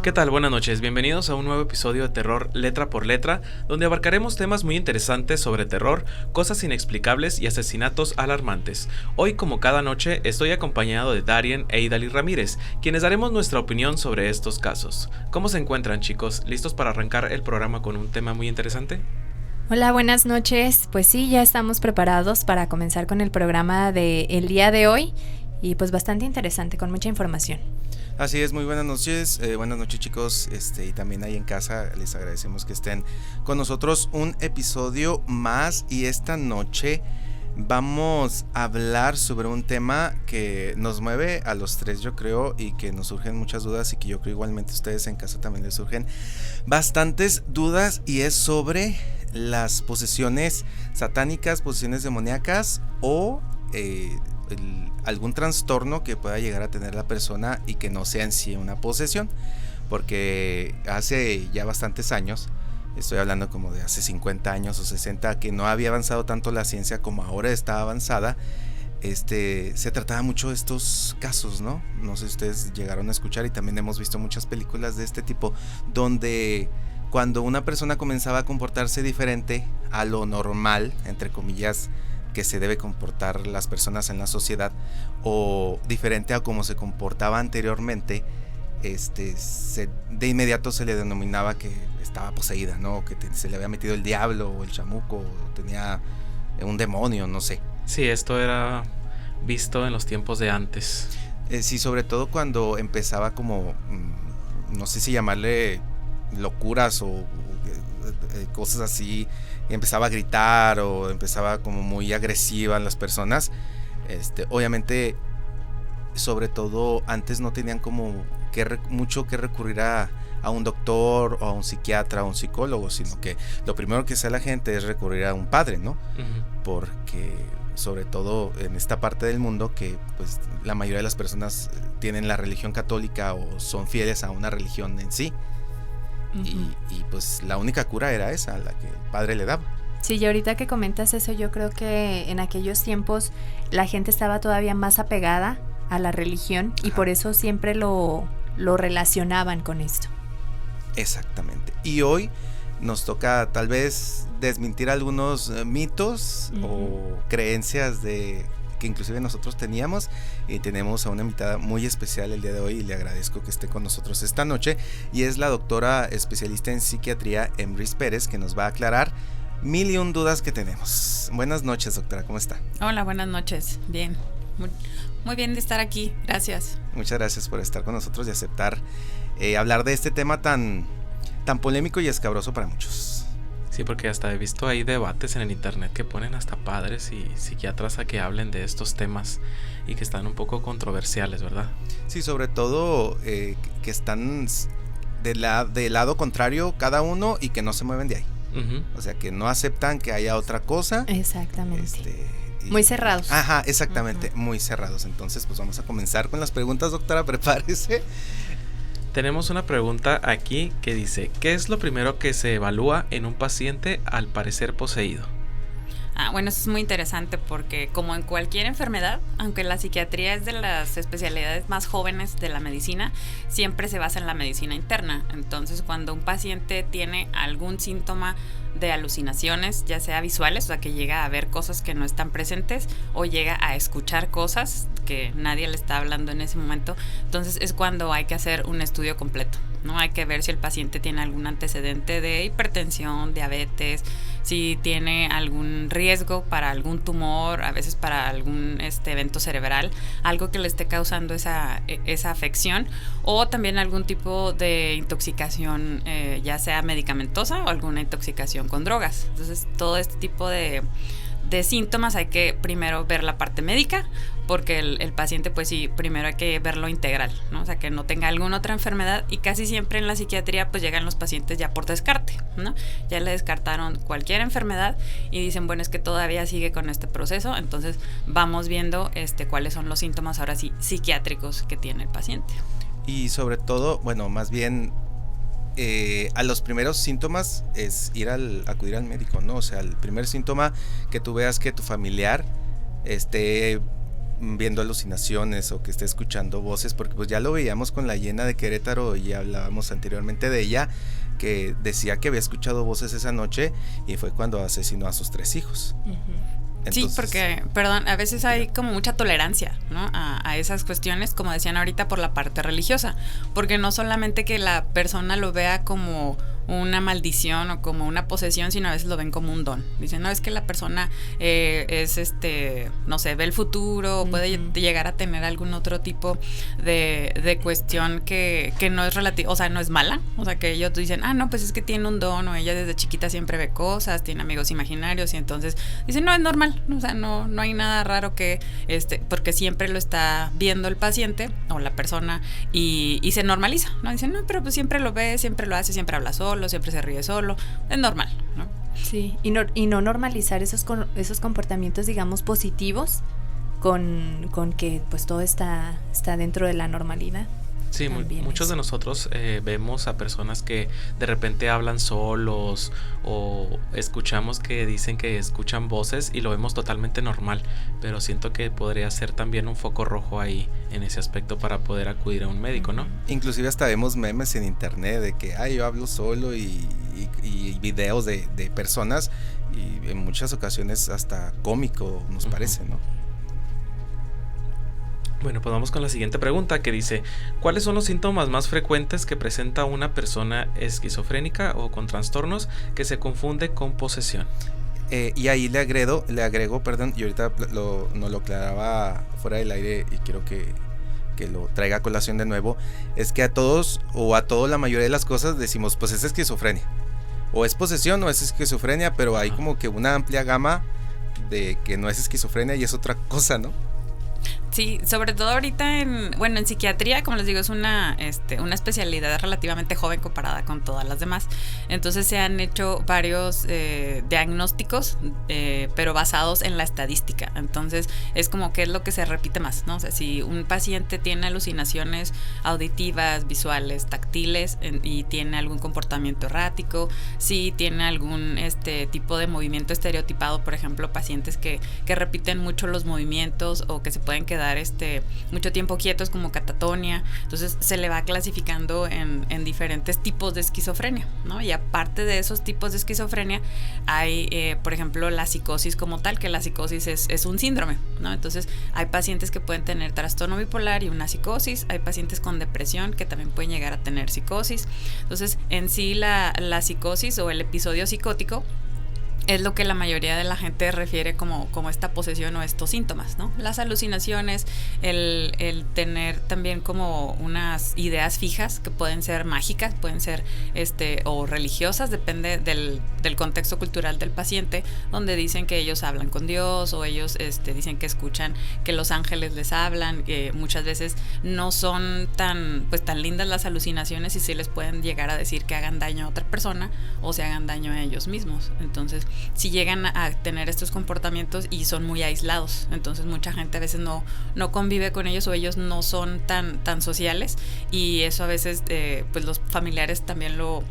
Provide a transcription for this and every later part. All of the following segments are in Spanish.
¿Qué tal? Buenas noches, bienvenidos a un nuevo episodio de Terror Letra por Letra, donde abarcaremos temas muy interesantes sobre terror, cosas inexplicables y asesinatos alarmantes. Hoy, como cada noche, estoy acompañado de Darien e Idali Ramírez, quienes daremos nuestra opinión sobre estos casos. ¿Cómo se encuentran, chicos? ¿Listos para arrancar el programa con un tema muy interesante? Hola, buenas noches. Pues sí, ya estamos preparados para comenzar con el programa del día de hoy y pues bastante interesante, con mucha información. Así es, muy buenas noches chicos, y también ahí en casa les agradecemos que estén con nosotros un episodio más, y esta noche vamos a hablar sobre un tema que nos mueve a los tres, yo creo, y que nos surgen muchas dudas, y que yo creo igualmente a ustedes en casa también les surgen bastantes dudas, y es sobre las posesiones satánicas, posesiones demoníacas o algún trastorno que pueda llegar a tener la persona y que no sea en sí una posesión, porque hace ya bastantes años, estoy hablando como de hace 50 años o 60, que no había avanzado tanto la ciencia como ahora está avanzada. Se trataba mucho de estos casos, ¿no? No sé si ustedes llegaron a escuchar, y también hemos visto muchas películas de este tipo, donde cuando una persona comenzaba a comportarse diferente a lo normal, entre comillas, que se debe comportar las personas en la sociedad, o diferente a como se comportaba anteriormente, de inmediato se le denominaba que estaba poseída, ¿no? Que se le había metido el diablo o el chamuco, o tenía un demonio, no sé. Sí, esto era visto en los tiempos de antes. Sí, sobre todo cuando empezaba como, no sé si llamarle locuras o cosas así, y empezaba a gritar o empezaba como muy agresiva en las personas. Obviamente, sobre todo antes no tenían como mucho que recurrir a un doctor o a un psiquiatra o a un psicólogo, sino que lo primero que hace la gente es recurrir a un padre, ¿no? Uh-huh. Porque sobre todo en esta parte del mundo, que pues la mayoría de las personas tienen la religión católica o son fieles a una religión en sí. Uh-huh. Y pues la única cura era esa, la que el padre le daba. Sí, y ahorita que comentas eso, yo creo que en aquellos tiempos la gente estaba todavía más apegada a la religión. Ajá. Y por eso siempre lo relacionaban con esto. Exactamente. Y hoy nos toca tal vez desmentir algunos mitos, uh-huh, o creencias que inclusive nosotros teníamos, y tenemos a una invitada muy especial el día de hoy, y le agradezco que esté con nosotros esta noche, y es la doctora especialista en psiquiatría Emrys Pérez, que nos va a aclarar 1001 dudas que tenemos. Buenas noches, doctora, ¿cómo está? Hola, buenas noches, bien, muy bien de estar aquí, gracias. Muchas gracias por estar con nosotros y aceptar hablar de este tema tan polémico y escabroso para muchos. Sí, porque hasta he visto ahí debates en el internet que ponen hasta padres y psiquiatras a que hablen de estos temas, y que están un poco controversiales, ¿verdad? Sí, sobre todo que están del lado contrario cada uno, y que no se mueven de ahí. Uh-huh. O sea, que no aceptan que haya otra cosa. Exactamente. Muy cerrados. Ajá, exactamente, uh-huh, muy cerrados. Entonces, pues vamos a comenzar con las preguntas, doctora, prepárese. Tenemos una pregunta aquí que dice: ¿qué es lo primero que se evalúa en un paciente al parecer poseído? Bueno, eso es muy interesante, porque como en cualquier enfermedad, aunque la psiquiatría es de las especialidades más jóvenes de la medicina, siempre se basa en la medicina interna. Entonces, cuando un paciente tiene algún síntoma de alucinaciones, ya sea visuales, o sea, que llega a ver cosas que no están presentes, o llega a escuchar cosas que nadie le está hablando en ese momento, entonces es cuando hay que hacer un estudio completo, ¿no? Hay que ver si el paciente tiene algún antecedente de hipertensión, diabetes, si tiene algún riesgo para algún tumor, a veces para algún evento cerebral, algo que le esté causando esa afección, o también algún tipo de intoxicación, ya sea medicamentosa o alguna intoxicación con drogas. Entonces, todo este tipo de síntomas hay que primero ver la parte médica, porque el paciente, pues sí, primero hay que verlo integral, ¿no? O sea, que no tenga alguna otra enfermedad, y casi siempre en la psiquiatría pues llegan los pacientes ya por descarte, ¿no? Ya le descartaron cualquier enfermedad y dicen, bueno, es que todavía sigue con este proceso, entonces vamos viendo cuáles son los síntomas ahora sí psiquiátricos que tiene el paciente. Y sobre todo, bueno, más bien a los primeros síntomas es acudir al médico, ¿no? O sea, el primer síntoma que tú veas que tu familiar esté viendo alucinaciones o que esté escuchando voces, porque pues ya lo veíamos con la Hiena de Querétaro y hablábamos anteriormente de ella, que decía que había escuchado voces esa noche y fue cuando asesinó a sus 3 hijos. Entonces, sí, porque, perdón, a veces hay como mucha tolerancia, ¿no? A esas cuestiones, como decían ahorita, por la parte religiosa, porque no solamente que la persona lo vea como una maldición o como una posesión, sino a veces lo ven como un don. Dicen, no, es que la persona es no sé, ve el futuro, o puede llegar a tener algún otro tipo de cuestión que no es relativo, o sea, no es mala, o sea, que ellos dicen, no, pues es que tiene un don, o ella desde chiquita siempre ve cosas, tiene amigos imaginarios, y entonces dicen, no, es normal, o sea, no hay nada raro que, porque siempre lo está viendo el paciente o la persona y se normaliza, ¿no? Dicen, no, pero pues siempre lo ve, siempre lo hace, siempre habla solo, siempre se ríe solo, es normal, ¿no? Sí, y no normalizar esos comportamientos, digamos, positivos con que pues todo está dentro de la normalidad. Sí, muchos de nosotros vemos a personas que de repente hablan solos o escuchamos que dicen que escuchan voces y lo vemos totalmente normal, pero siento que podría ser también un foco rojo ahí en ese aspecto para poder acudir a un médico, ¿no? Inclusive hasta vemos memes en internet de que yo hablo solo y videos de personas, y en muchas ocasiones hasta cómico nos parece, ¿no? Bueno, pues vamos con la siguiente pregunta, que dice: ¿cuáles son los síntomas más frecuentes que presenta una persona esquizofrénica o con trastornos que se confunde con posesión? Y ahí le agrego, y ahorita no lo aclaraba fuera del aire y quiero que lo traiga a colación de nuevo, es que a todos o a toda la mayoría de las cosas decimos, pues es esquizofrenia, o es posesión o es esquizofrenia, pero hay como que una amplia gama de que no es esquizofrenia y es otra cosa, ¿no? Sí, sobre todo ahorita en psiquiatría, como les digo, es una especialidad relativamente joven comparada con todas las demás. Entonces se han hecho varios diagnósticos, pero basados en la estadística. Entonces es como que es lo que se repite más, ¿no? O sea, si un paciente tiene alucinaciones auditivas, visuales, táctiles y tiene algún comportamiento errático, si tiene algún tipo de movimiento estereotipado, por ejemplo, pacientes que repiten mucho los movimientos o que se pueden quedar mucho tiempo quietos, como catatonia, entonces se le va clasificando en diferentes tipos de esquizofrenia, ¿no? Y aparte de esos tipos de esquizofrenia hay, por ejemplo, la psicosis como tal, que la psicosis es un síndrome, ¿no? Entonces hay pacientes que pueden tener trastorno bipolar y una psicosis, hay pacientes con depresión que también pueden llegar a tener psicosis. Entonces en sí la psicosis o el episodio psicótico es lo que la mayoría de la gente refiere como esta posesión o estos síntomas, ¿no? Las alucinaciones, el tener también como unas ideas fijas que pueden ser mágicas, pueden ser o religiosas, depende del contexto cultural del paciente, donde dicen que ellos hablan con Dios, o ellos dicen que escuchan que los ángeles les hablan, que muchas veces no son tan lindas las alucinaciones y sí les pueden llegar a decir que hagan daño a otra persona o se hagan daño a ellos mismos. Entonces si llegan a tener estos comportamientos y son muy aislados, entonces mucha gente a veces no convive con ellos, o ellos no son tan sociales, y eso a veces pues los familiares también lo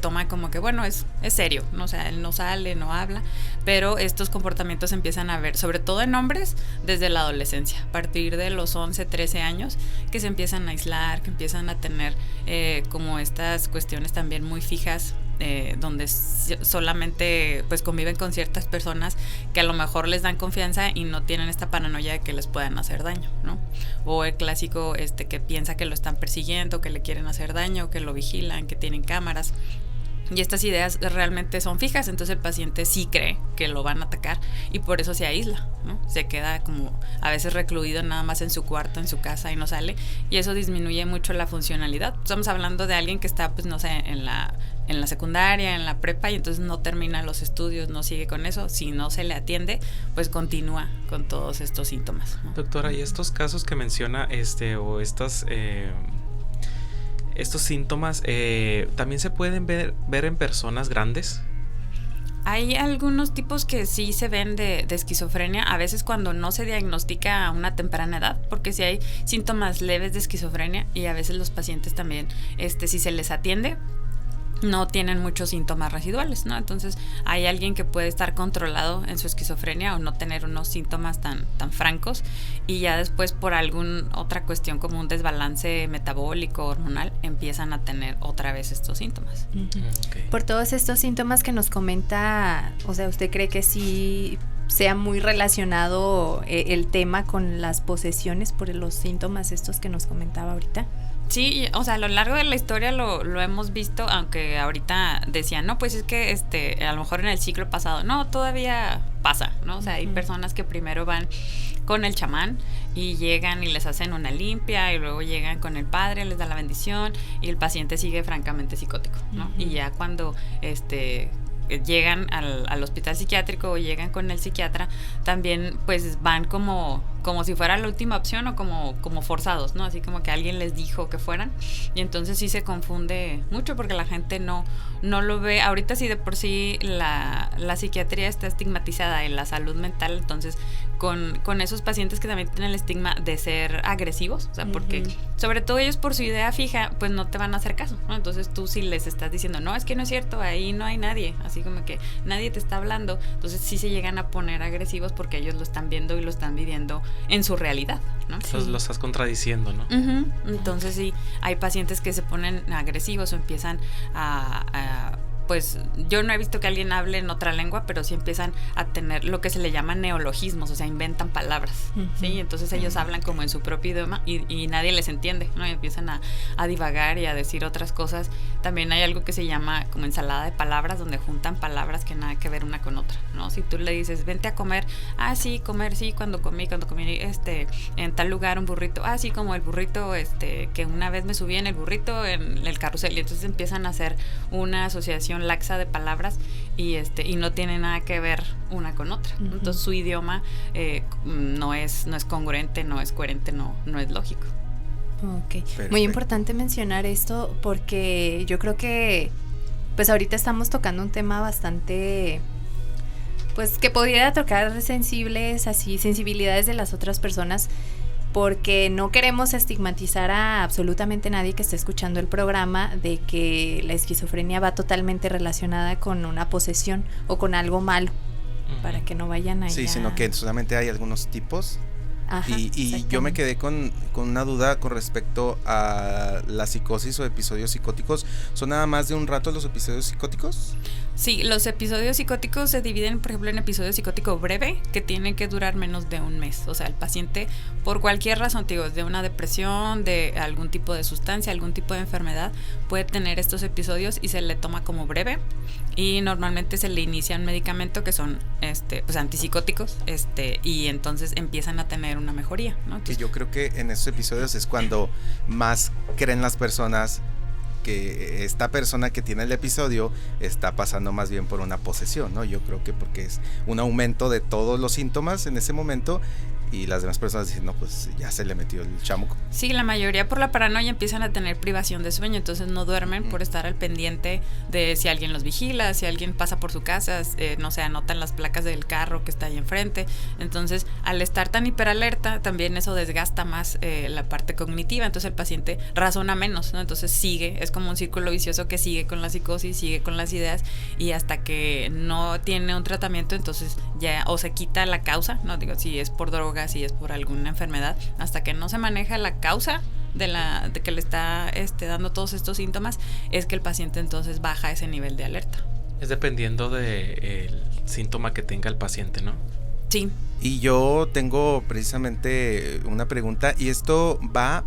toman como que bueno, es serio, ¿no? O sea, él no sale, no habla, pero estos comportamientos se empiezan a ver, sobre todo en hombres, desde la adolescencia, a partir de los 11, 13 años, que se empiezan a aislar, que empiezan a tener como estas cuestiones también muy fijas, donde solamente pues conviven con ciertas personas que a lo mejor les dan confianza y no tienen esta paranoia de que les puedan hacer daño, ¿no? O el clásico que piensa que lo están persiguiendo, que le quieren hacer daño, que lo vigilan, que tienen cámaras. Y estas ideas realmente son fijas, entonces el paciente sí cree que lo van a atacar y por eso se aísla, ¿no? Se queda como a veces recluido nada más en su cuarto, en su casa, y no sale, y eso disminuye mucho la funcionalidad. Estamos hablando de alguien que está, pues no sé, en la secundaria, en la prepa, y entonces no termina los estudios, no sigue con eso. Si no se le atiende, pues continúa con todos estos síntomas, ¿no? Doctora, ¿y estos casos que menciona o estos síntomas también se pueden ver en personas grandes? Hay algunos tipos que sí se ven de esquizofrenia, a veces cuando no se diagnostica a una temprana edad, porque sí hay síntomas leves de esquizofrenia, y a veces los pacientes también, si se les atiende, no tienen muchos síntomas residuales, ¿no? Entonces hay alguien que puede estar controlado en su esquizofrenia o no tener unos síntomas tan francos, y ya después por alguna otra cuestión como un desbalance metabólico, hormonal, empiezan a tener otra vez estos síntomas. Okay. Por todos estos síntomas que nos comenta, o sea, ¿usted cree que sí sea muy relacionado el tema con las posesiones por los síntomas estos que nos comentaba ahorita? Sí, o sea, a lo largo de la historia lo hemos visto, aunque ahorita decían, no, pues es que a lo mejor en el siglo pasado, no, todavía pasa, ¿no? O sea, hay personas que primero van con el chamán y llegan y les hacen una limpia y luego llegan con el padre, les da la bendición y el paciente sigue francamente psicótico, ¿no? Y ya cuando llegan al hospital psiquiátrico o llegan con el psiquiatra, también pues van como si fuera la última opción o como forzados, ¿no? Así como que alguien les dijo que fueran, y entonces sí se confunde mucho porque la gente no lo ve. Ahorita sí de por sí la psiquiatría está estigmatizada en la salud mental, entonces con esos pacientes que también tienen el estigma de ser agresivos, o sea, porque sobre todo ellos por su idea fija, pues no te van a hacer caso, ¿no? Entonces tú sí les estás diciendo, no, es que no es cierto, ahí no hay nadie, así como que nadie te está hablando, entonces sí se llegan a poner agresivos porque ellos lo están viendo y lo están viviendo en su realidad, ¿no? Entonces lo estás contradiciendo, ¿no? Entonces sí, hay pacientes que se ponen agresivos o empiezan pues yo no he visto que alguien hable en otra lengua, pero sí empiezan a tener lo que se le llama neologismos, o sea, inventan palabras, ¿sí? Entonces ellos hablan como en su propio idioma y nadie les entiende, ¿no? Y empiezan a divagar y a decir otras cosas. También hay algo que se llama como ensalada de palabras, donde juntan palabras que nada que ver una con otra, ¿no? Si tú le dices, vente a comer, sí, comer, sí, cuando comí en tal lugar un burrito, sí, como el burrito, que una vez me subí en el burrito en el carrusel, y entonces empiezan a hacer una asociación laxa de palabras y no tiene nada que ver una con otra. Entonces su idioma no es congruente, no es coherente, no es lógico. Okay. Muy importante mencionar esto porque yo creo que pues ahorita estamos tocando un tema bastante, pues que podría tocar sensibilidades de las otras personas, porque no queremos estigmatizar a absolutamente nadie que esté escuchando el programa de que la esquizofrenia va totalmente relacionada con una posesión o con algo malo, para que no vayan ahí. Sí, sino que solamente hay algunos tipos. Ajá, y yo me quedé con una duda con respecto a la psicosis o episodios psicóticos. ¿Son nada más de un rato los episodios psicóticos? Sí, los episodios psicóticos se dividen, por ejemplo, en episodio psicótico breve, que tiene que durar menos de un mes. O sea, el paciente, por cualquier razón, de una depresión, de algún tipo de sustancia, algún tipo de enfermedad, puede tener estos episodios y se le toma como breve. Y normalmente se le inicia un medicamento que son pues antipsicóticos, y entonces empiezan a tener una mejoría, ¿no? Entonces, que yo creo que en esos episodios es cuando más creen las personas que esta persona que tiene el episodio está pasando más bien por una posesión, ¿no? Yo creo que porque es un aumento de todos los síntomas en ese momento y las demás personas dicen, no, pues ya se le metió el chamuco. Sí, la mayoría por la paranoia empiezan a tener privación de sueño, entonces no duermen por estar al pendiente de si alguien los vigila, si alguien pasa por su casa, no sé, anotan las placas del carro que está ahí enfrente. Entonces, al estar tan hiperalerta, también eso desgasta más la parte cognitiva, entonces el paciente razona menos, ¿no? Entonces sigue, es como un círculo vicioso que sigue con la psicosis, sigue con las ideas, y hasta que no tiene un tratamiento, entonces ya o se quita la causa, no digo si es por droga, si es por alguna enfermedad, hasta que no se maneja la causa de que le está dando todos estos síntomas, es que el paciente entonces baja ese nivel de alerta. Es dependiendo del síntoma que tenga el paciente, ¿no? Sí. Y yo tengo precisamente una pregunta, y esto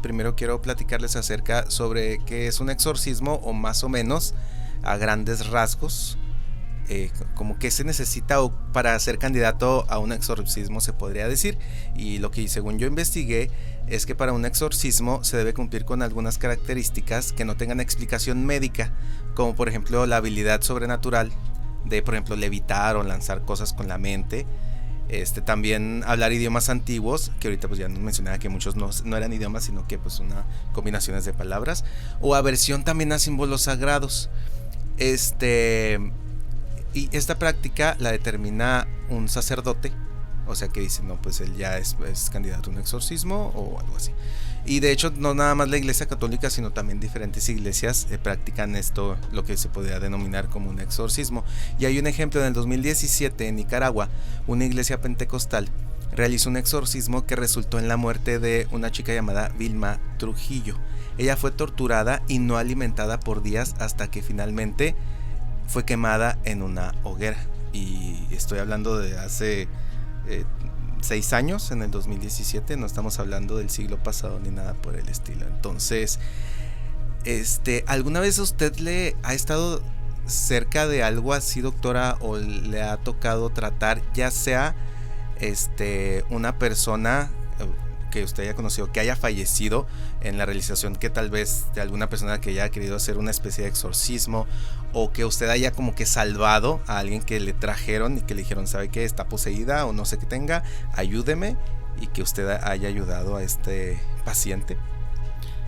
primero quiero platicarles acerca sobre qué es un exorcismo, o más o menos a grandes rasgos, como que se necesita para ser candidato a un exorcismo, se podría decir. Y lo que según yo investigué es que para un exorcismo se debe cumplir con algunas características que no tengan explicación médica, como por ejemplo la habilidad sobrenatural de, por ejemplo, levitar o lanzar cosas con la mente. También hablar idiomas antiguos, que ahorita pues ya nos mencionaba que muchos no eran idiomas, sino que pues una combinaciones de palabras, o aversión también a símbolos sagrados. Y esta práctica la determina un sacerdote, o sea que dice, no, pues él ya es candidato a un exorcismo o algo así. Y de hecho no nada más la Iglesia Católica, sino también diferentes iglesias practican esto, lo que se podría denominar como un exorcismo. Y hay un ejemplo: en el 2017 en Nicaragua, una iglesia pentecostal realizó un exorcismo que resultó en la muerte de una chica llamada Vilma Trujillo. Ella fue torturada y no alimentada por días hasta que finalmente fue quemada en una hoguera. Y estoy hablando de hace 6 años, en el 2017, no estamos hablando del siglo pasado ni nada por el estilo. Entonces, ¿alguna vez usted le ha estado cerca de algo así, doctora, o le ha tocado tratar, ya sea una persona que usted haya conocido que haya fallecido en la realización, que tal vez de alguna persona que haya querido hacer una especie de exorcismo, o que usted haya como que salvado a alguien que le trajeron y que le dijeron, ¿sabe qué? Está poseída o no sé qué tenga, ayúdeme, y que usted haya ayudado a este paciente?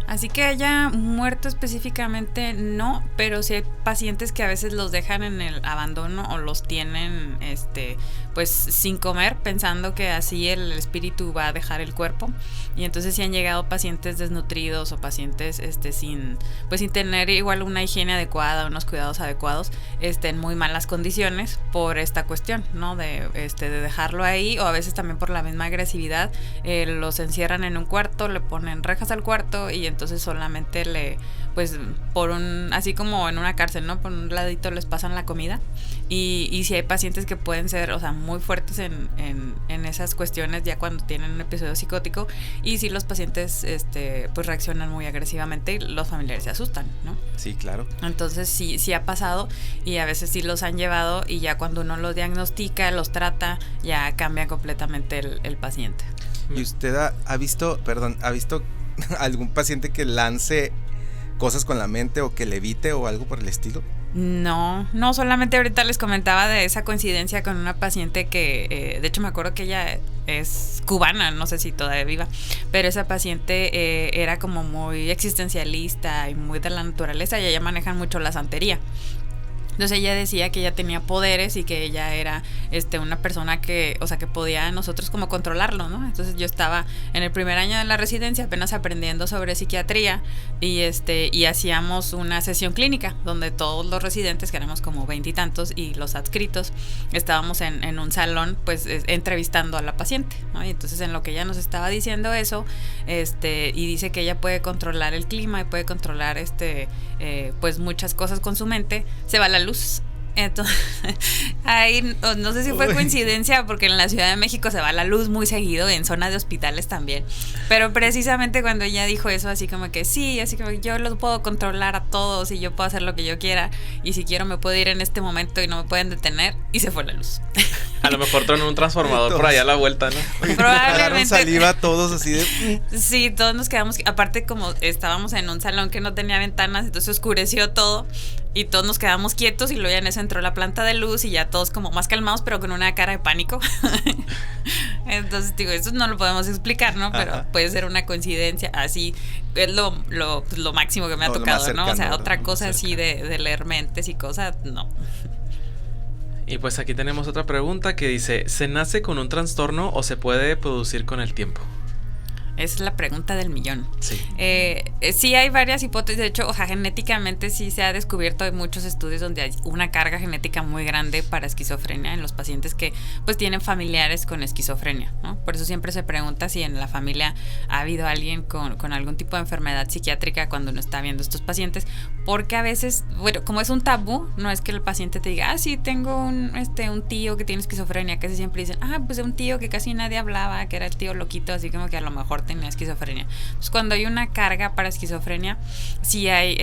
Así que haya muerto específicamente, no, pero sí hay pacientes que a veces los dejan en el abandono o los tienen pues sin comer, pensando que así el espíritu va a dejar el cuerpo. Y entonces sí han llegado pacientes desnutridos o pacientes sin tener igual una higiene adecuada, unos cuidados adecuados, en muy malas condiciones por esta cuestión, ¿no? De dejarlo ahí, o a veces también por la misma agresividad, los encierran en un cuarto, le ponen rejas al cuarto y entonces solamente así como en una cárcel, ¿no? Por un ladito les pasan la comida. Y si hay pacientes que pueden ser, o sea, muy fuertes en esas cuestiones ya cuando tienen un episodio psicótico, y si los pacientes pues reaccionan muy agresivamente y los familiares se asustan, ¿no? Sí, claro. Entonces sí ha pasado, y a veces sí los han llevado, y ya cuando uno los diagnostica, los trata, ya cambia completamente el paciente. ¿Y usted ha visto algún paciente que lance cosas con la mente o que levite o algo por el estilo? No, solamente ahorita les comentaba de esa coincidencia con una paciente que, de hecho me acuerdo que ella es cubana, no sé si todavía viva, pero esa paciente era como muy existencialista y muy de la naturaleza, y ella manejan mucho la santería. Entonces ella decía que ella tenía poderes y que ella era una persona que, o sea, que podía nosotros como controlarlo, ¿no? Entonces yo estaba en el primer año de la residencia apenas aprendiendo sobre psiquiatría, y hacíamos una sesión clínica donde todos los residentes, que éramos como 20 y tantos, y los adscritos, estábamos en un salón pues entrevistando a la paciente, ¿no? Y entonces en lo que ella nos estaba diciendo eso, y dice que ella puede controlar el clima y puede controlar pues muchas cosas con su mente, se va la luz. Entonces, ahí no sé si fue coincidencia, porque en la Ciudad de México se va la luz muy seguido, en zona de hospitales también, pero precisamente cuando ella dijo eso, así como que sí, así como yo los puedo controlar a todos y yo puedo hacer lo que yo quiera, y si quiero me puedo ir en este momento y no me pueden detener, y se fue la luz. A lo mejor tronó un transformador por allá a la vuelta, ¿no? Probablemente. Saliva todos así de... Sí, todos nos quedamos, aparte como estábamos en un salón que no tenía ventanas, entonces oscureció todo, y todos nos quedamos quietos, y luego ya en eso entró la planta de luz, y ya todos como más calmados, pero con una cara de pánico. Entonces digo, eso no lo podemos explicar, ¿no? Pero ajá, puede ser una coincidencia, así es lo máximo que me ha tocado, cercano, ¿no? O sea, otra cosa así de leer mentes y cosas, no. Y pues aquí tenemos otra pregunta que dice, ¿se nace con un trastorno o se puede producir con el tiempo? Es la pregunta del millón. Sí. Sí hay varias hipótesis, de hecho, o sea, genéticamente sí se ha descubierto, hay muchos estudios donde hay una carga genética muy grande para esquizofrenia en los pacientes que pues tienen familiares con esquizofrenia, ¿no? Por eso siempre se pregunta si en la familia ha habido alguien con algún tipo de enfermedad psiquiátrica cuando uno está viendo estos pacientes, porque a veces, bueno, como es un tabú, no es que el paciente te diga, sí, tengo un tío que tiene esquizofrenia, casi siempre dicen, pues un tío que casi nadie hablaba, que era el tío loquito, así como que a lo mejor tenía esquizofrenia. Entonces, cuando hay una carga para esquizofrenia, sí hay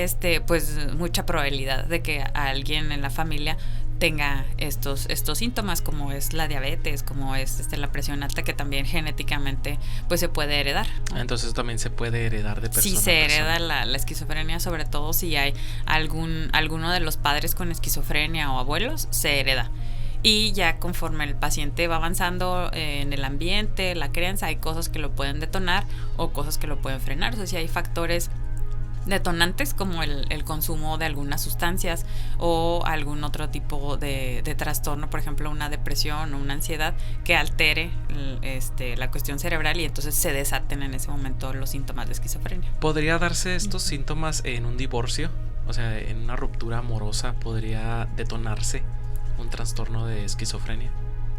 pues mucha probabilidad de que alguien en la familia tenga estos síntomas, como es la diabetes, como es la presión alta, que también genéticamente pues se puede heredar, ¿no? Entonces también se puede heredar de persona. Sí, se hereda la esquizofrenia, sobre todo si hay alguno de los padres con esquizofrenia o abuelos, se hereda. Y ya conforme el paciente va avanzando en el ambiente, la crianza, hay cosas que lo pueden detonar o cosas que lo pueden frenar. O sea, si hay factores detonantes como el consumo de algunas sustancias o algún otro tipo de trastorno, por ejemplo una depresión o una ansiedad que altere la cuestión cerebral y entonces se desaten en ese momento los síntomas de esquizofrenia. ¿Podría darse estos síntomas en un divorcio? O sea, en una ruptura amorosa podría detonarse un trastorno de esquizofrenia.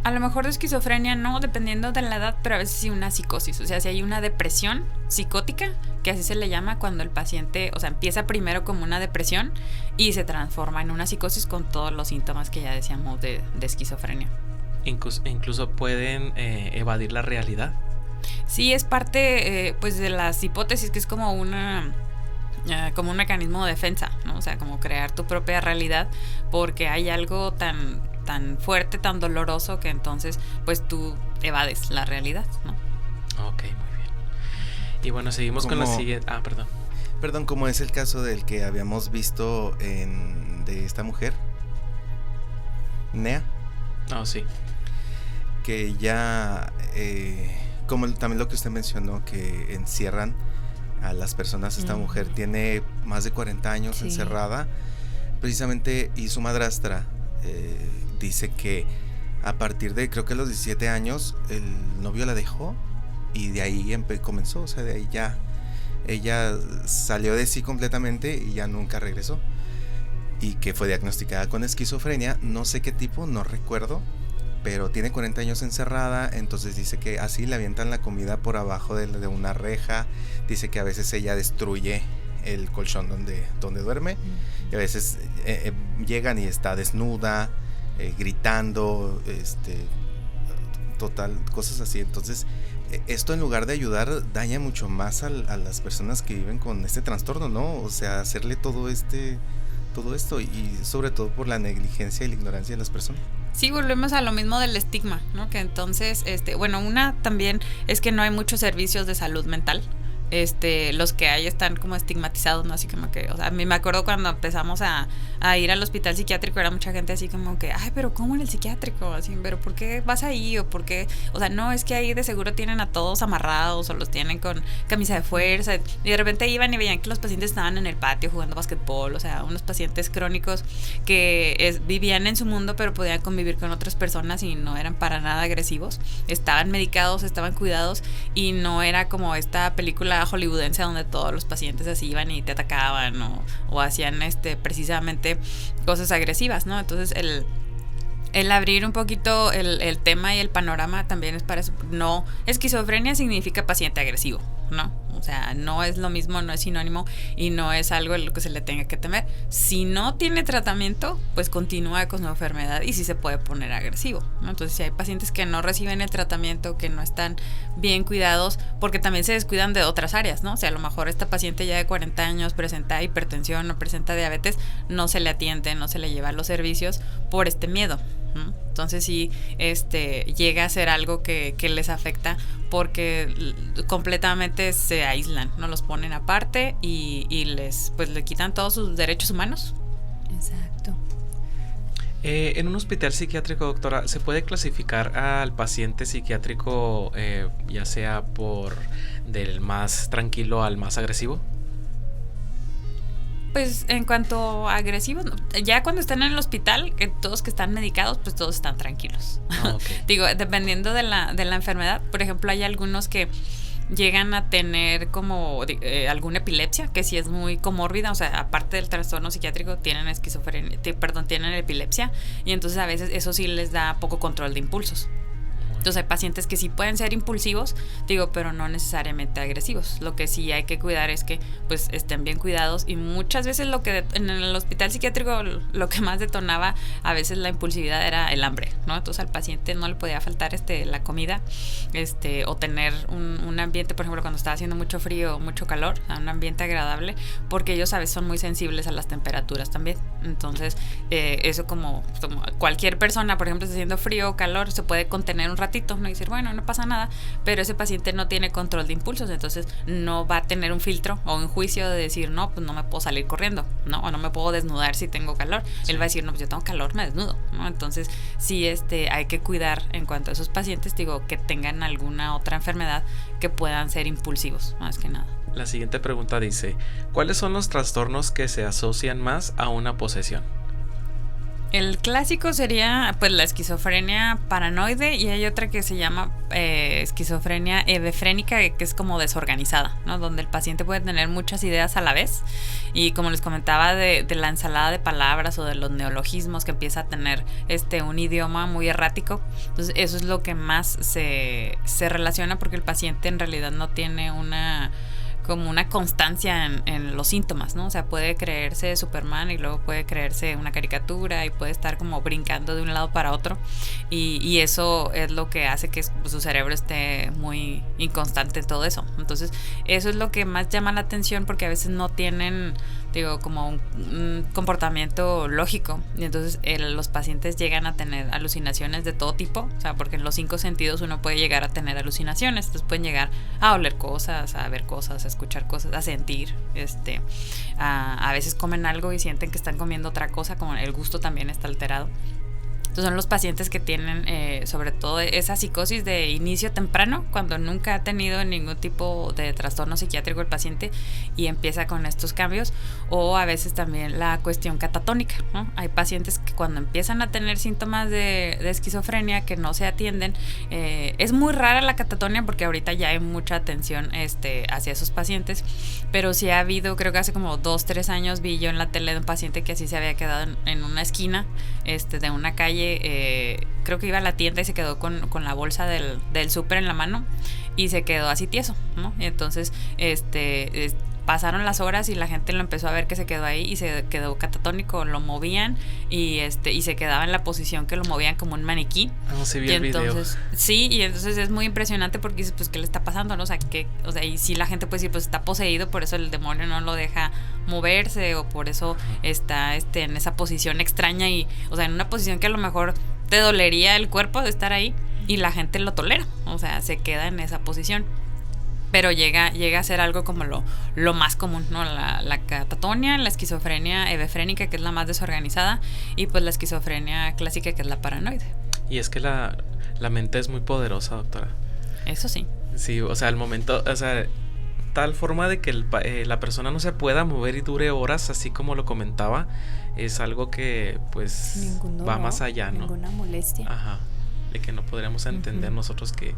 A lo mejor de esquizofrenia no, dependiendo de la edad, pero a veces sí una psicosis. O sea, si hay una depresión psicótica, que así se le llama cuando el paciente, o sea, empieza primero como una depresión y se transforma en una psicosis con todos los síntomas que ya decíamos de esquizofrenia. Incluso pueden evadir la realidad. Sí, es parte pues de las hipótesis, que es como un mecanismo de defensa, ¿no? O sea, como crear tu propia realidad porque hay algo tan fuerte, tan doloroso que entonces pues tú evades la realidad, ¿no? Ok, muy bien. Y bueno, seguimos con la siguiente. Perdón, como es el caso del que habíamos visto de esta mujer, Nea. Sí. Que ya, como también lo que usted mencionó, que encierran a las personas. Esta mujer tiene más de 40 años encerrada, precisamente, y su madrastra dice que a partir de, creo que a los 17 años, el novio la dejó y de ahí comenzó, o sea, de ahí ya ella salió de sí completamente y ya nunca regresó, y que fue diagnosticada con esquizofrenia, no sé qué tipo, no recuerdo, pero tiene 40 años encerrada. Entonces dice que así le avientan la comida por abajo de una reja, dice que a veces ella destruye el colchón donde duerme, y a veces llegan y está desnuda, gritando, total, cosas así. Entonces esto, en lugar de ayudar, daña mucho más a las personas que viven con este trastorno, ¿no? O sea, hacerle todo esto, y sobre todo por la negligencia y la ignorancia de las personas. Sí, volvemos a lo mismo del estigma, ¿no? Que entonces, una también es que no hay muchos servicios de salud mental. Los que hay están como estigmatizados, ¿no? Así como que, o sea, a mí me acuerdo cuando empezamos a ir al hospital psiquiátrico, era mucha gente así como que, ay, pero ¿cómo en el psiquiátrico? Así, pero ¿por qué vas ahí? O ¿por qué? O sea, no, es que ahí de seguro tienen a todos amarrados o los tienen con camisa de fuerza, y de repente iban y veían que los pacientes estaban en el patio jugando basquetbol, o sea, unos pacientes crónicos que vivían en su mundo, pero podían convivir con otras personas y no eran para nada agresivos, estaban medicados, estaban cuidados, y no era como esta película hollywoodense donde todos los pacientes así iban y te atacaban o hacían precisamente cosas agresivas, ¿no? Entonces el abrir un poquito el tema y el panorama también es para eso. No, esquizofrenia significa paciente agresivo, ¿no? O sea, no es lo mismo, no es sinónimo y no es algo en lo que se le tenga que temer. Si no tiene tratamiento, pues continúa con su enfermedad y sí se puede poner agresivo, ¿no? Entonces, si hay pacientes que no reciben el tratamiento, que no están bien cuidados, porque también se descuidan de otras áreas, ¿no? O sea, a lo mejor esta paciente ya de 40 años presenta hipertensión o presenta diabetes, no se le atiende, no se le lleva los servicios por este miedo, ¿no? Entonces sí, llega a ser algo que les afecta porque completamente se aíslan, no los ponen aparte y le quitan todos sus derechos humanos. Exacto. En un hospital psiquiátrico, doctora, ¿se puede clasificar al paciente psiquiátrico ya sea por del más tranquilo al más agresivo? Pues en cuanto a agresivos, ya cuando están en el hospital, que todos que están medicados, pues todos están tranquilos. Okay. Digo, dependiendo de la enfermedad, por ejemplo, hay algunos que llegan a tener como alguna epilepsia, que sí es muy comórbida, o sea, aparte del trastorno psiquiátrico, tienen tienen epilepsia, y entonces a veces eso sí les da poco control de impulsos. Entonces hay pacientes que sí pueden ser impulsivos, pero no necesariamente agresivos. Lo que sí hay que cuidar es que pues estén bien cuidados, y muchas veces lo que en el hospital psiquiátrico lo que más detonaba a veces la impulsividad era el hambre, ¿no? Entonces al paciente no le podía faltar la comida, o tener un ambiente, por ejemplo, cuando estaba haciendo mucho frío o mucho calor, un ambiente agradable, porque ellos a veces son muy sensibles a las temperaturas también. Entonces eso como cualquier persona, por ejemplo, está haciendo frío o calor, se puede contener un ratito, no decir, bueno, no pasa nada, pero ese paciente no tiene control de impulsos, entonces no va a tener un filtro o un juicio de decir, no, pues no me puedo salir corriendo, ¿no? O no me puedo desnudar si tengo calor. Sí. Él va a decir, no, pues yo tengo calor, me desnudo, ¿no? Entonces sí, hay que cuidar en cuanto a esos pacientes, que tengan alguna otra enfermedad que puedan ser impulsivos, más que nada. La siguiente pregunta dice, ¿cuáles son los trastornos que se asocian más a una posesión? El clásico sería pues la esquizofrenia paranoide, y hay otra que se llama esquizofrenia hebefrénica, que es como desorganizada, ¿no? Donde el paciente puede tener muchas ideas a la vez, y como les comentaba de la ensalada de palabras o de los neologismos, que empieza a tener un idioma muy errático. Entonces eso es lo que más se relaciona, porque el paciente en realidad no tiene como una constancia en los síntomas, ¿no? O sea, puede creerse Superman y luego puede creerse una caricatura y puede estar como brincando de un lado para otro, y eso es lo que hace que su cerebro esté muy inconstante en todo eso. Entonces eso es lo que más llama la atención, porque a veces no tienen, como un comportamiento lógico, y entonces los pacientes llegan a tener alucinaciones de todo tipo, o sea, porque en los 5 sentidos uno puede llegar a tener alucinaciones. Entonces pueden llegar a oler cosas, a ver cosas, a escuchar cosas, a sentir, a veces comen algo y sienten que están comiendo otra cosa, como el gusto también está alterado. Entonces son los pacientes que tienen sobre todo esa psicosis de inicio temprano, cuando nunca ha tenido ningún tipo de trastorno psiquiátrico el paciente y empieza con estos cambios, o a veces también la cuestión catatónica, ¿no? Hay pacientes que cuando empiezan a tener síntomas de esquizofrenia que no se atienden, es muy rara la catatonia, porque ahorita ya hay mucha atención hacia esos pacientes, pero sí ha habido, creo que hace como 2-3 años vi yo en la tele de un paciente que así se había quedado en una esquina de una calle. Creo que iba a la tienda y se quedó con la bolsa del súper en la mano y se quedó así tieso, ¿no? Y entonces pasaron las horas y la gente lo empezó a ver que se quedó ahí y se quedó catatónico, lo movían y se quedaba en la posición que lo movían como un maniquí. Sí, vi el entonces, video. Sí, y entonces es muy impresionante, porque dices, pues, ¿qué le está pasando? ¿No? O sea, y si la gente puede decir, pues está poseído, por eso el demonio no lo deja moverse, o por eso está en esa posición extraña, y, o sea, en una posición que a lo mejor te dolería el cuerpo de estar ahí, y la gente lo tolera, o sea, se queda en esa posición. Pero llega a ser algo como lo más común, ¿no? La catatonia, la esquizofrenia hebefrénica, que es la más desorganizada, y pues la esquizofrenia clásica, que es la paranoide. Y es que la mente es muy poderosa, doctora. Eso sí. Sí, o sea, tal forma de que la persona no se pueda mover y dure horas, así como lo comentaba, es algo que pues va más allá, ¿no? Ninguna molestia. Ajá, de que no podríamos entender nosotros que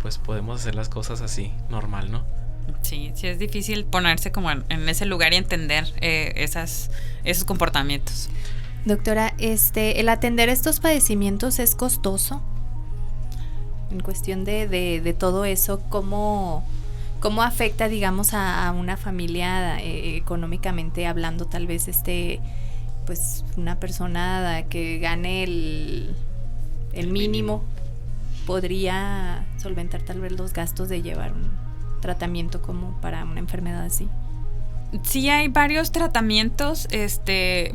pues podemos hacer las cosas así, normal, ¿no? Sí, es difícil ponerse como en ese lugar y entender esos comportamientos. Doctora, el atender estos padecimientos es costoso. En cuestión de todo eso, ¿cómo afecta, digamos, a una familia económicamente hablando? Tal vez pues una persona que gane el mínimo podría solventar tal vez los gastos de llevar un tratamiento como para una enfermedad así. Sí, hay varios tratamientos,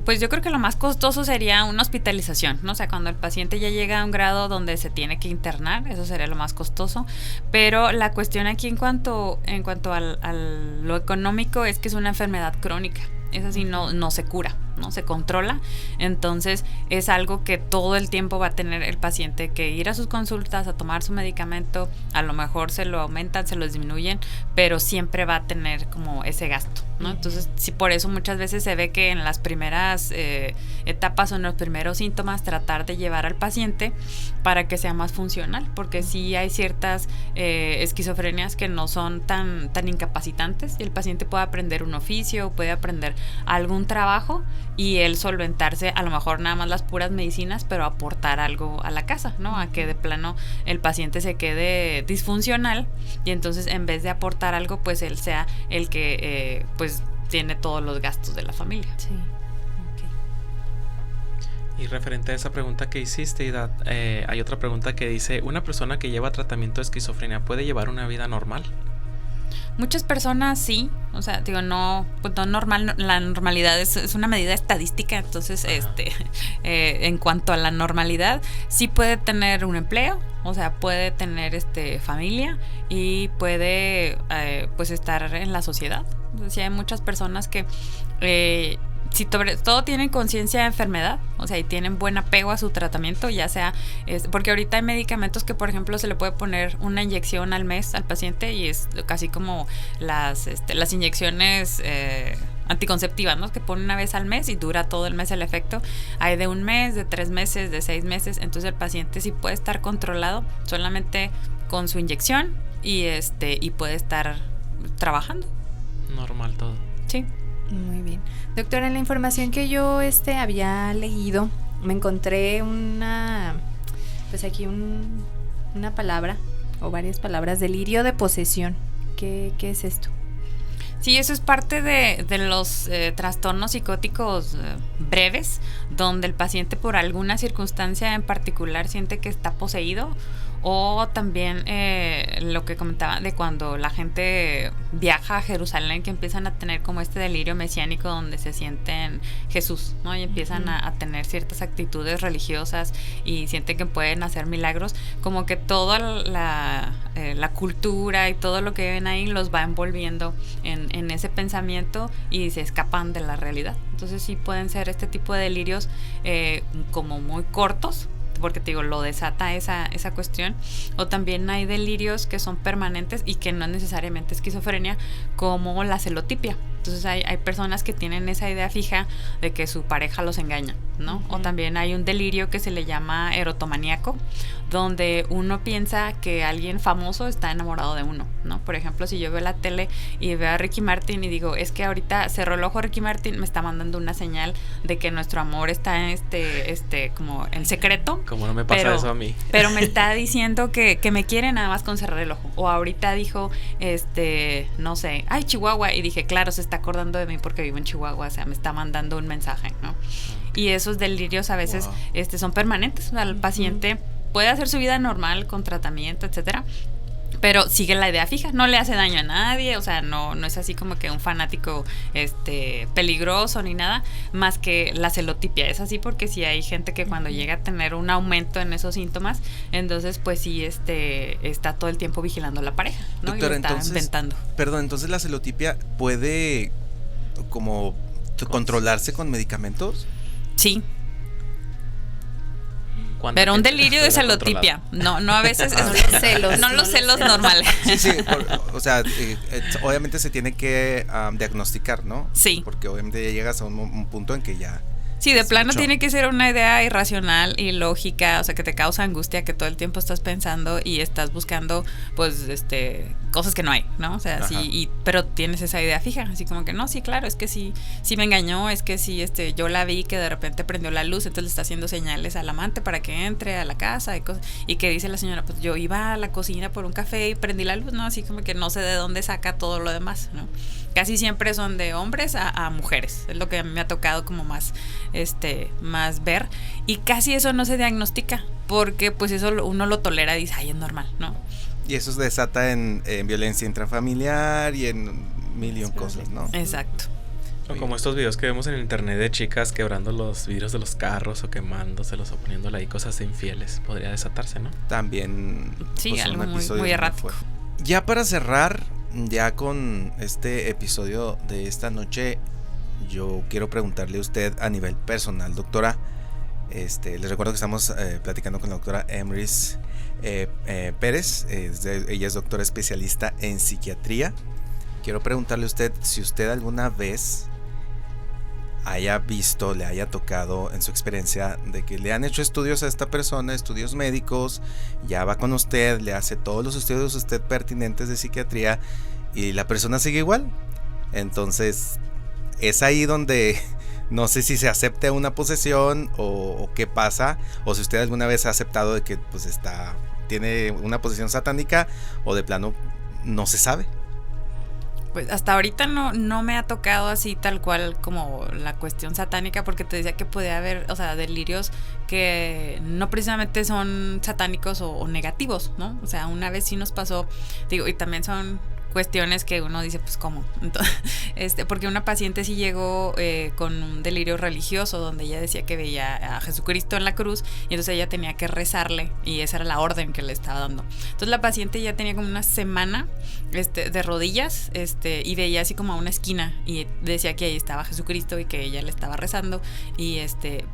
pues yo creo que lo más costoso sería una hospitalización, ¿no? O sea, cuando el paciente ya llega a un grado donde se tiene que internar, eso sería lo más costoso, pero la cuestión aquí en cuanto a lo económico es que es una enfermedad crónica. Es así, no se cura, no se controla. Entonces es algo que todo el tiempo va a tener el paciente que ir a sus consultas, a tomar su medicamento. A lo mejor se lo aumentan, se lo disminuyen, pero siempre va a tener como ese gasto, ¿no? Entonces sí, por eso muchas veces se ve que en las primeras etapas o en los primeros síntomas tratar de llevar al paciente para que sea más funcional, porque sí hay ciertas esquizofrenias que no son tan incapacitantes, y el paciente puede aprender un oficio, puede aprender algún trabajo y él solventarse a lo mejor nada más las puras medicinas, pero aportar algo a la casa, ¿no? A que de plano el paciente se quede disfuncional y entonces en vez de aportar algo, pues él sea el que pues tiene todos los gastos de la familia. Sí. Y referente a esa pregunta que hiciste, Ida, hay otra pregunta que dice, ¿una persona que lleva tratamiento de esquizofrenia puede llevar una vida normal? Muchas personas sí, o sea, digo, no normal, la normalidad es una medida estadística, entonces en cuanto a la normalidad, sí puede tener un empleo, o sea, puede tener familia y puede pues estar en la sociedad. Entonces, sí hay muchas personas que si sobre todo tienen conciencia de enfermedad, o sea, y tienen buen apego a su tratamiento, ya sea, porque ahorita hay medicamentos que, por ejemplo, se le puede poner una inyección al mes al paciente y es casi como las inyecciones anticonceptivas, ¿no? Que ponen una vez al mes y dura todo el mes el efecto. Hay de 1 mes, de 3 meses, de 6 meses, entonces el paciente sí puede estar controlado solamente con su inyección y puede estar trabajando. Normal todo. Sí. Muy bien. Doctora, en la información que yo había leído, me encontré una palabra o varias palabras, delirio de posesión. ¿Qué es esto? Sí, eso es parte de los trastornos psicóticos breves, donde el paciente por alguna circunstancia en particular siente que está poseído, o también lo que comentaba de cuando la gente viaja a Jerusalén, que empiezan a tener como este delirio mesiánico donde se sienten Jesús, ¿no? Y empiezan a tener ciertas actitudes religiosas y sienten que pueden hacer milagros, como que toda la cultura y todo lo que ven ahí los va envolviendo en ese pensamiento y se escapan de la realidad. Entonces sí pueden ser este tipo de delirios como muy cortos, porque te digo, lo desata esa cuestión, o también hay delirios que son permanentes y que no es necesariamente esquizofrenia, como la celotipia. Entonces hay personas que tienen esa idea fija de que su pareja los engaña, ¿no? Uh-huh. O también hay un delirio que se le llama erotomaníaco, donde uno piensa que alguien famoso está enamorado de uno, ¿no? Por ejemplo, si yo veo la tele y veo a Ricky Martin y digo, es que ahorita cerró el ojo Ricky Martin, me está mandando una señal de que nuestro amor está como en secreto. Como no me pasa eso a mí. Pero me está diciendo que me quiere nada más con cerrar el ojo. O ahorita dijo, no sé, ay, Chihuahua, y dije, claro, se está acordando de mí porque vivo en Chihuahua, o sea, me está mandando un mensaje, ¿no? Okay. Y esos delirios a veces son permanentes, o sea, el paciente puede hacer su vida normal con tratamiento, etcétera, pero sigue la idea fija, no le hace daño a nadie, o sea, no es así como que un fanático peligroso ni nada, más que la celotipia. Es así porque sí hay gente que cuando llega a tener un aumento en esos síntomas, entonces pues sí está todo el tiempo vigilando a la pareja, ¿no? Doctora, y lo está inventando. Perdón, entonces la celotipia puede como controlarse con medicamentos. Sí. Pero un delirio de celotipia, no a veces los celos normales. Sí, o sea, obviamente se tiene que diagnosticar, ¿no? Sí. Porque obviamente ya llegas a un punto en que ya... Sí, de plano tiene que ser una idea irracional y lógica, o sea, que te causa angustia, que todo el tiempo estás pensando y estás buscando, pues, cosas que no hay, ¿no? O sea, sí, pero tienes esa idea fija, así como que no, sí, claro, es que sí me engañó, es que sí, yo la vi que de repente prendió la luz, entonces le está haciendo señales al amante para que entre a la casa y que dice la señora, pues yo iba a la cocina por un café y prendí la luz, ¿no? Así como que no sé de dónde saca todo lo demás, ¿no? Casi siempre son de hombres a mujeres, es lo que a mí me ha tocado como más ver, y casi eso no se diagnostica, porque pues eso uno lo tolera y dice, ay, es normal, ¿no? Y eso se desata en violencia intrafamiliar y en mil y un cosas, ¿no? Exacto. O como estos videos que vemos en internet de chicas quebrando los vidrios de los carros o quemándoselos o poniéndole ahí cosas infieles, podría desatarse, ¿no? También. Sí, pues, algo muy errático. Ya para cerrar, ya con este episodio de esta noche, yo quiero preguntarle a usted a nivel personal, doctora. Les recuerdo que estamos platicando con la doctora Emrys Pérez. Ella es doctora especialista en psiquiatría. Quiero preguntarle a usted si usted alguna vez haya visto, le haya tocado en su experiencia de que le han hecho estudios a esta persona, estudios médicos, ya va con usted, le hace todos los estudios a usted pertinentes de psiquiatría y la persona sigue igual. Entonces es ahí donde no sé si se acepta una posesión o qué pasa, o si usted alguna vez ha aceptado de que pues tiene una posesión satánica, o de plano no se sabe. Pues hasta ahorita no me ha tocado así tal cual como la cuestión satánica, porque te decía que puede haber, o sea, delirios que no precisamente son satánicos o negativos, ¿no? O sea, una vez sí nos pasó, digo, y también son cuestiones que uno dice, pues, ¿cómo? Entonces, porque una paciente sí llegó con un delirio religioso donde ella decía que veía a Jesucristo en la cruz y entonces ella tenía que rezarle y esa era la orden que le estaba dando. Entonces la paciente ya tenía como una semana de rodillas y veía así como a una esquina y decía que ahí estaba Jesucristo y que ella le estaba rezando y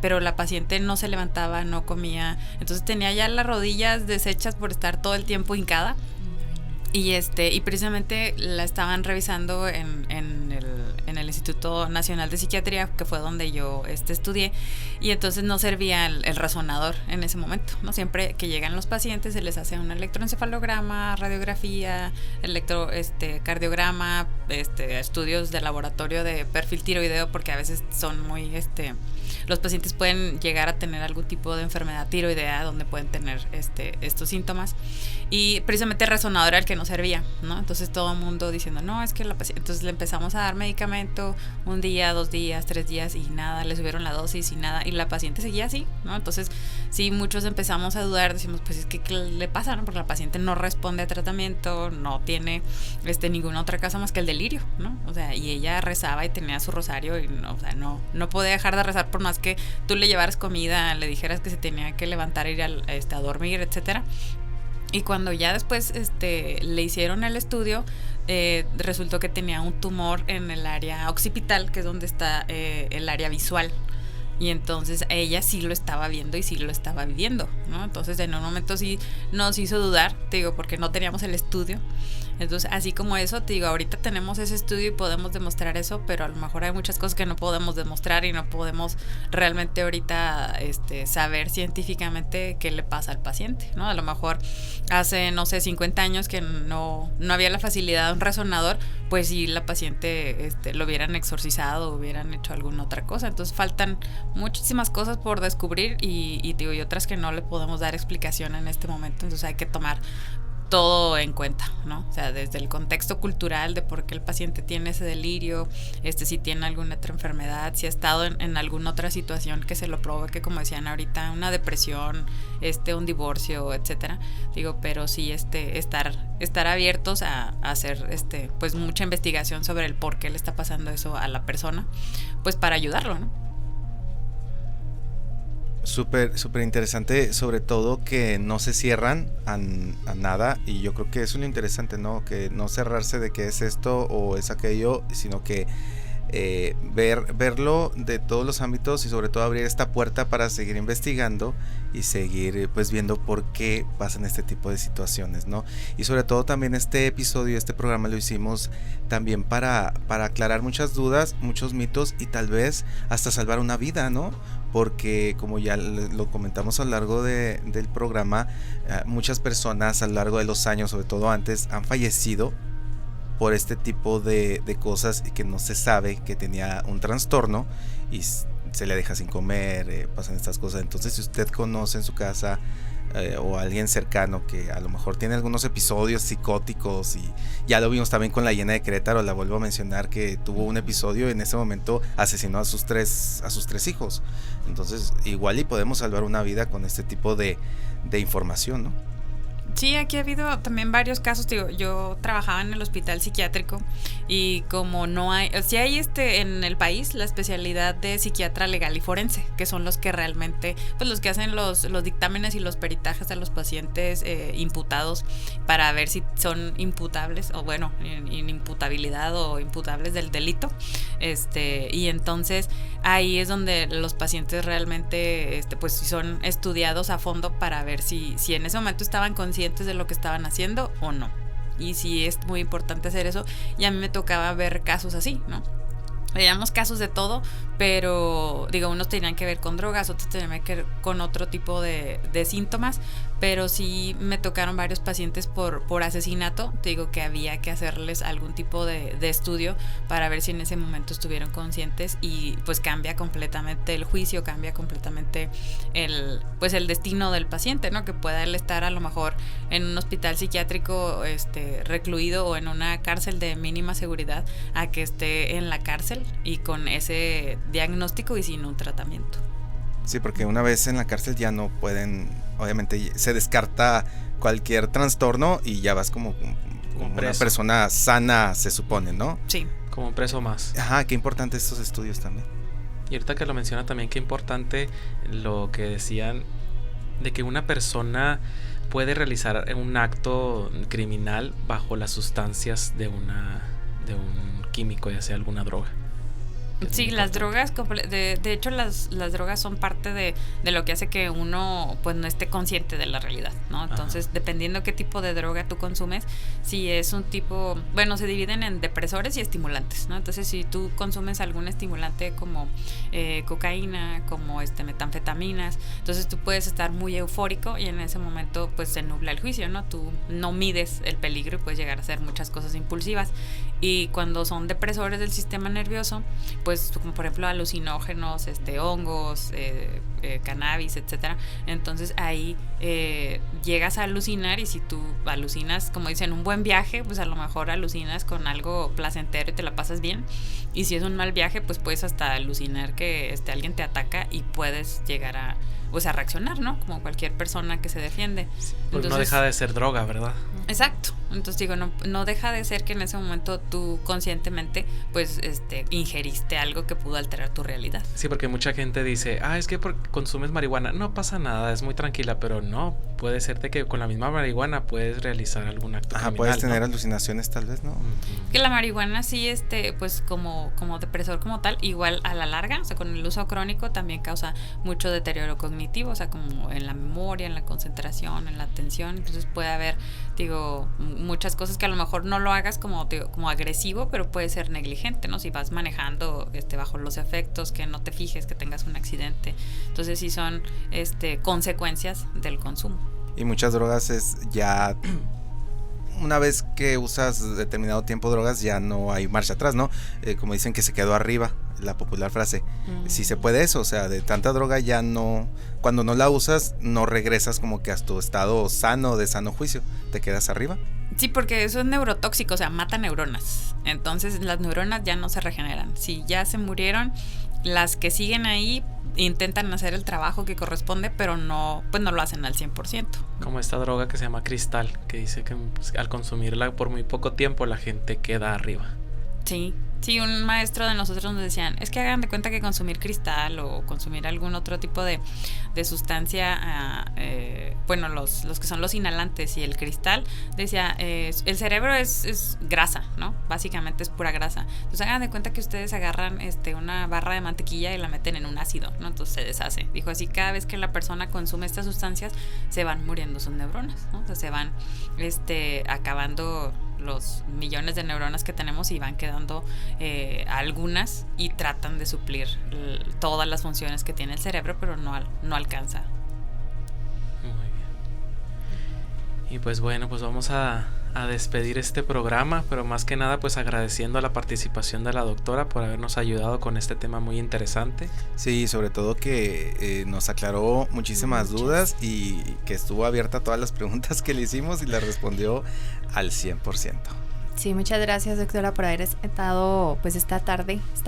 pero la paciente no se levantaba, no comía, entonces tenía ya las rodillas deshechas por estar todo el tiempo hincada. Y precisamente la estaban revisando en el Instituto Nacional de Psiquiatría, que fue donde yo estudié, y entonces no servía el resonador en ese momento, ¿no? Siempre que llegan los pacientes se les hace un electroencefalograma, radiografía, cardiograma, estudios de laboratorio de perfil tiroideo, porque a veces son muy los pacientes pueden llegar a tener algún tipo de enfermedad tiroidea donde pueden tener estos síntomas, y precisamente el resonador era el que no servía, ¿no? Entonces todo el mundo diciendo, no, es que la paciente, entonces le empezamos a dar medicamento 1 día, 2 días, 3 días y nada, le subieron la dosis y nada, y la paciente seguía así, ¿no? Entonces sí, muchos empezamos a dudar, decimos, pues es que ¿qué le pasa, no? Porque la paciente no responde a tratamiento, no tiene ninguna otra cosa más que el delirio, ¿no? O sea, y ella rezaba y tenía su rosario y no, o sea, no podía dejar de rezar por más que tú le llevaras comida, le dijeras que se tenía que levantar e ir a dormir, etcétera. Y cuando ya después le hicieron el estudio, resultó que tenía un tumor en el área occipital, que es donde está el área visual. Y entonces ella sí lo estaba viendo y sí lo estaba viviendo, ¿no? Entonces en un momento sí nos hizo dudar, te digo, porque no teníamos el estudio. Entonces, así como eso, te digo, ahorita tenemos ese estudio y podemos demostrar eso, pero a lo mejor hay muchas cosas que no podemos demostrar y no podemos realmente ahorita saber científicamente qué le pasa al paciente, ¿no? A lo mejor hace, no sé, 50 años que no había la facilidad de un resonador, pues si la paciente lo hubieran exorcizado o hubieran hecho alguna otra cosa. Entonces faltan muchísimas cosas por descubrir y digo, y otras que no le podemos dar explicación en este momento, entonces hay que tomar todo en cuenta, ¿no? O sea, desde el contexto cultural de por qué el paciente tiene ese delirio, si tiene alguna otra enfermedad, si ha estado en alguna otra situación que se lo provoque, como decían ahorita, una depresión, un divorcio, etcétera. Digo, pero sí estar abiertos a hacer pues mucha investigación sobre el por qué le está pasando eso a la persona, pues para ayudarlo, ¿no? Súper interesante, sobre todo que no se cierran a nada, y yo creo que eso es lo interesante, ¿no? Que no cerrarse de que es esto o es aquello, sino que verlo de todos los ámbitos y sobre todo abrir esta puerta para seguir investigando y seguir pues viendo por qué pasan este tipo de situaciones, ¿no? Y sobre todo también este programa lo hicimos también para aclarar muchas dudas, muchos mitos y tal vez hasta salvar una vida, ¿no? Porque como ya lo comentamos a lo largo del programa, muchas personas a lo largo de los años, sobre todo antes, han fallecido por este tipo de cosas y que no se sabe que tenía un trastorno y se le deja sin comer, pasan estas cosas. Entonces, si usted conoce en su casa o alguien cercano que a lo mejor tiene algunos episodios psicóticos, y ya lo vimos también con la Llena de Querétaro, la vuelvo a mencionar, que tuvo un episodio, en ese momento asesinó a sus tres hijos. Entonces, igual y podemos salvar una vida con este tipo de información, ¿no? Sí, aquí ha habido también varios casos, digo, yo trabajaba en el hospital psiquiátrico y como no hay, sí hay en el país la especialidad de psiquiatra legal y forense, que son los que realmente, pues los que hacen los dictámenes y los peritajes de los pacientes imputados para ver si son imputables o bueno, inimputabilidad o imputables del delito, y entonces ahí es donde los pacientes realmente, pues son estudiados a fondo para ver si en ese momento estaban conscientes de lo que estaban haciendo o no. Y sí es muy importante hacer eso. Y a mí me tocaba ver casos así, ¿no? Veíamos casos de todo, pero digo, unos tenían que ver con drogas, otros tenían que ver con otro tipo de síntomas, pero sí me tocaron varios pacientes por asesinato. Te digo que había que hacerles algún tipo de estudio para ver si en ese momento estuvieron conscientes y pues cambia completamente el juicio, cambia completamente el destino del paciente, ¿no? Que pueda él estar a lo mejor en un hospital psiquiátrico recluido o en una cárcel de mínima seguridad a que esté en la cárcel y con ese diagnóstico y sin un tratamiento. Sí, porque una vez en la cárcel ya no pueden, obviamente se descarta cualquier trastorno y ya vas como una persona sana, se supone, ¿no? Sí. Como un preso más. Ajá, qué importante estos estudios también. Y ahorita que lo menciona también, qué importante lo que decían de que una persona puede realizar un acto criminal bajo las sustancias de un químico, ya sea alguna droga. Sí, las drogas, de hecho las drogas son parte de lo que hace que uno pues no esté consciente de la realidad, ¿no? Entonces, ajá, dependiendo qué tipo de droga tú consumes, si es un tipo, bueno, se dividen en depresores y estimulantes, ¿no? Entonces, si tú consumes algún estimulante como cocaína, como metanfetaminas, entonces tú puedes estar muy eufórico y en ese momento pues se nubla el juicio, ¿no? Tú no mides el peligro y puedes llegar a hacer muchas cosas impulsivas. Y cuando son depresores del sistema nervioso, pues como por ejemplo alucinógenos, hongos, cannabis, etcétera, entonces ahí llegas a alucinar, y si tú alucinas, como dicen, un buen viaje, pues a lo mejor alucinas con algo placentero y te la pasas bien, y si es un mal viaje, pues puedes hasta alucinar que alguien te ataca y puedes llegar a reaccionar, ¿no? Como cualquier persona que se defiende. Pues no deja de ser droga, ¿verdad? Exacto. Entonces digo, no deja de ser que en ese momento tú conscientemente pues ingeriste algo que pudo alterar tu realidad. Sí, porque mucha gente dice, es que porque consumes marihuana no pasa nada, es muy tranquila, pero no, puede ser de que con la misma marihuana puedes realizar algún acto criminal, puedes tener, ¿no?, alucinaciones tal vez, ¿no? Que la marihuana sí, pues como depresor como tal, igual a la larga, o sea, con el uso crónico también causa mucho deterioro cognitivo, o sea, como en la memoria, en la concentración, en la atención. Entonces puede haber, muchas cosas que a lo mejor no lo hagas como agresivo, pero puede ser negligente, ¿no? Si vas manejando bajo los efectos, que no te fijes, que tengas un accidente. Entonces sí son consecuencias del consumo. Y muchas drogas es ya una vez que usas determinado tiempo drogas ya no hay marcha atrás, ¿no? Como dicen que se quedó arriba, la popular frase. Si se puede eso, o sea, de tanta droga ya no, cuando no la usas no regresas como que a tu estado sano, de sano juicio, te quedas arriba. Sí, porque eso es neurotóxico, o sea, mata neuronas. Entonces las neuronas ya no se regeneran. Si ya se murieron, las que siguen ahí intentan hacer el trabajo que corresponde, pero no lo hacen al 100%. Como esta droga que se llama cristal, que dice que pues, al consumirla por muy poco tiempo la gente queda arriba. Sí, un maestro de nosotros nos decían, es que hagan de cuenta que consumir cristal o consumir algún otro tipo de sustancia, los que son los inhalantes y el cristal, decía, el cerebro es grasa, ¿no? Básicamente es pura grasa. Entonces hagan de cuenta que ustedes agarran una barra de mantequilla y la meten en un ácido, ¿no? Entonces se deshace. Dijo así, cada vez que la persona consume estas sustancias, se van muriendo sus neuronas, ¿no? O sea, se van acabando los millones de neuronas que tenemos y van quedando algunas y tratan de suplir todas las funciones que tiene el cerebro, pero no alcanza. Muy bien. Y pues bueno, pues vamos a despedir este programa, pero más que nada pues agradeciendo la participación de la doctora por habernos ayudado con este tema muy interesante. Sí, sobre todo que nos aclaró muchísimas dudas y que estuvo abierta a todas las preguntas que le hicimos y las respondió al 100%. Sí, muchas gracias, doctora, por haber estado pues esta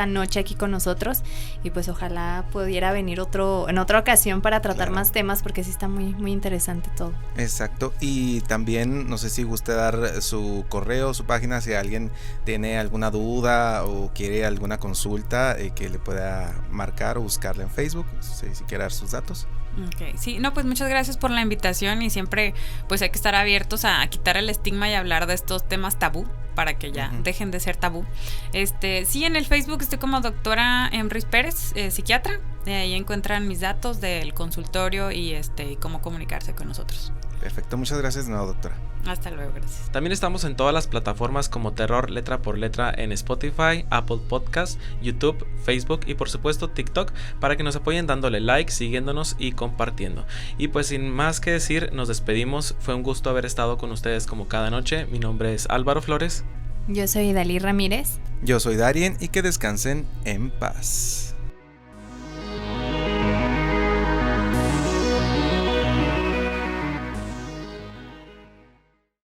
noche aquí con nosotros, y pues ojalá pudiera venir en otra ocasión para tratar más temas, porque sí está muy, muy interesante todo. Exacto, y también no sé si guste dar su correo, su página, si alguien tiene alguna duda o quiere alguna consulta que le pueda marcar o buscarle en Facebook, si quiere dar sus datos. Okay. Sí, pues muchas gracias por la invitación, y siempre pues hay que estar abiertos a quitar el estigma y hablar de estos temas tabú para que ya dejen de ser tabú. Sí, en el Facebook estoy como doctora Emrys Pérez, psiquiatra. Ahí encuentran mis datos del consultorio y cómo comunicarse con nosotros. Perfecto, muchas gracias de nuevo, doctora. Hasta luego, gracias. También estamos en todas las plataformas como Terror Letra por Letra en Spotify, Apple Podcast, YouTube, Facebook y por supuesto TikTok, para que nos apoyen dándole like, siguiéndonos y compartiendo. Y pues sin más que decir, nos despedimos. Fue un gusto haber estado con ustedes como cada noche. Mi nombre es Álvaro Flores. Yo soy Dalí Ramírez. Yo soy Darien, y que descansen en paz.